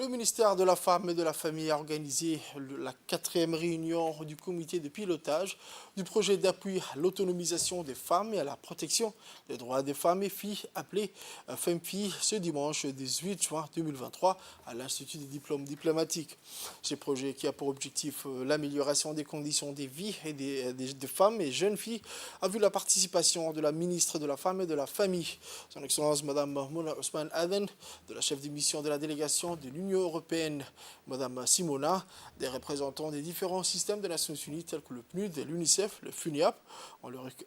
Le ministère de la Femme et de la Famille a organisé la 4e réunion du comité de pilotage du projet d'appui à l'autonomisation des femmes et à la protection des droits des femmes et filles appelé FEMFI ce dimanche 18 juin 2023 à l'Institut des diplômes diplomatiques. Ce projet qui a pour objectif l'amélioration des conditions de vie et des femmes et jeunes filles a vu la participation de la ministre de la Femme et de la Famille, son Excellence Mme Mouna Ousmane Aden, de la chef de mission de la délégation de l'Union européenne, Mme Simona, des représentants des différents systèmes des Nations Unies tels que le PNUD et l'UNICEF, le FUNIAP,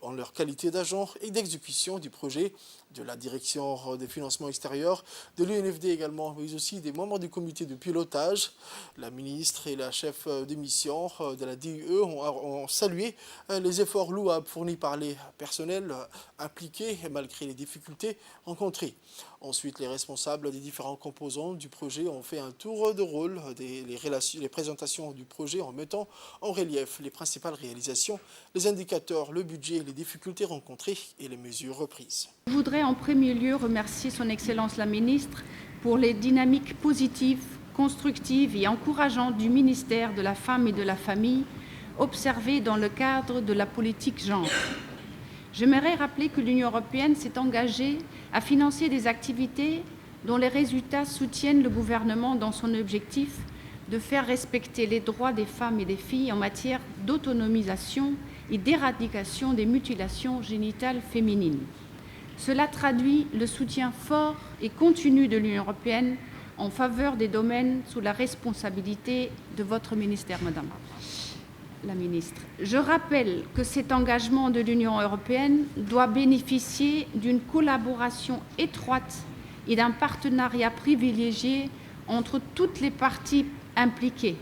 en leur qualité d'agent et d'exécution du projet, de la direction des financements extérieurs, de l'UNFD également, mais aussi des membres du comité de pilotage. La ministre et la chef de mission de la DUE ont salué les efforts louables fournis par les personnels impliqués malgré les difficultés rencontrées. Ensuite, les responsables des différents composants du projet ont fait un tour de rôle les présentations du projet en mettant en relief les principales réalisations, les indicateurs, le budget, les difficultés rencontrées et les mesures reprises. Je voudrais en premier lieu remercier son Excellence la Ministre pour les dynamiques positives, constructives et encourageantes du ministère de la Femme et de la Famille observées dans le cadre de la politique genre. J'aimerais rappeler que l'Union européenne s'est engagée à financer des activités dont les résultats soutiennent le gouvernement dans son objectif de faire respecter les droits des femmes et des filles en matière d'autonomisation et d'éradication des mutilations génitales féminines. Cela traduit le soutien fort et continu de l'Union européenne en faveur des domaines sous la responsabilité de votre ministère, Madame la Ministre. Je rappelle que cet engagement de l'Union européenne doit bénéficier d'une collaboration étroite et d'un partenariat privilégié entre toutes les parties impliquées,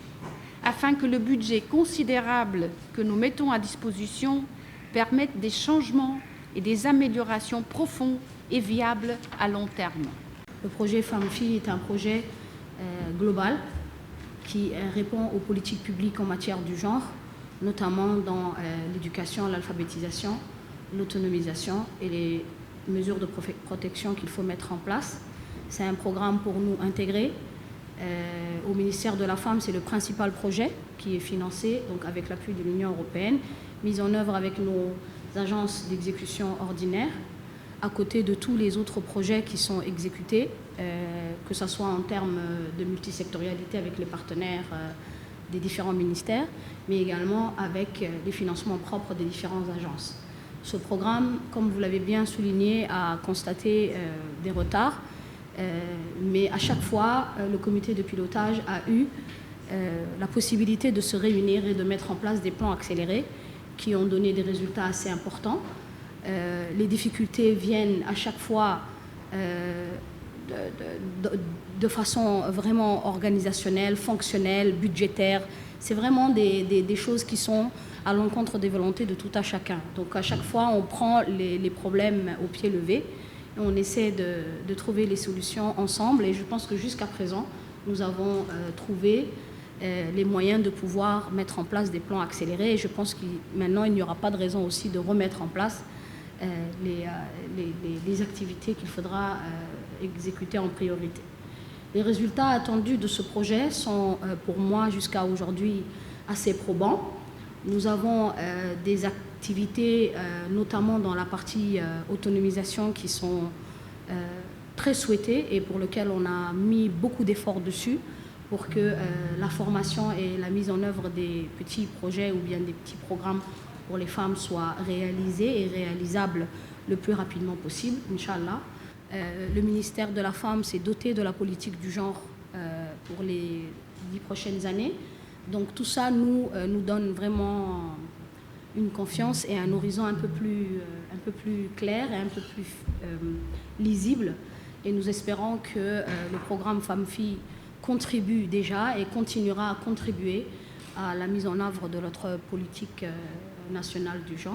afin que le budget considérable que nous mettons à disposition permette des changements et des améliorations profondes et viables à long terme. Le projet Femmes-Filles est un projet global qui répond aux politiques publiques en matière du genre, notamment dans l'éducation, l'alphabétisation, l'autonomisation et les mesures de protection qu'il faut mettre en place. C'est un programme pour nous intégré. Au ministère de la Femme, c'est le principal projet qui est financé donc avec l'appui de l'Union européenne, mis en œuvre avec nos agences d'exécution ordinaires, à côté de tous les autres projets qui sont exécutés, que ce soit en termes de multisectorialité avec les partenaires des différents ministères, mais également avec les financements propres des différentes agences. Ce programme, comme vous l'avez bien souligné, a constaté des retards, mais à chaque fois, le comité de pilotage a eu la possibilité de se réunir et de mettre en place des plans accélérés qui ont donné des résultats assez importants. Les difficultés viennent à chaque fois de façon vraiment organisationnelle, fonctionnelle, budgétaire. C'est vraiment des choses qui sont à l'encontre des volontés de tout à chacun. Donc à chaque fois, on prend les problèmes au pied levé et on essaie de trouver les solutions ensemble. Et je pense que jusqu'à présent, nous avons trouvé les moyens de pouvoir mettre en place des plans accélérés. Et je pense que maintenant, il n'y aura pas de raison aussi de remettre en place les activités qu'il faudra exécuter en priorité. Les résultats attendus de ce projet sont, pour moi, jusqu'à aujourd'hui, assez probants. Nous avons des activités, notamment dans la partie autonomisation, qui sont très souhaitées et pour lesquelles on a mis beaucoup d'efforts dessus pour que la formation et la mise en œuvre des petits projets ou bien des petits programmes pour les femmes soient réalisés et réalisables le plus rapidement possible, Inch'Allah. Le ministère de la Femme s'est doté de la politique du genre pour les 10 prochaines années. Donc tout ça nous donne vraiment une confiance et un horizon un peu plus clair et un peu plus lisible. Et nous espérons que le programme Femmes-Filles contribue déjà et continuera à contribuer à la mise en œuvre de notre politique nationale du genre.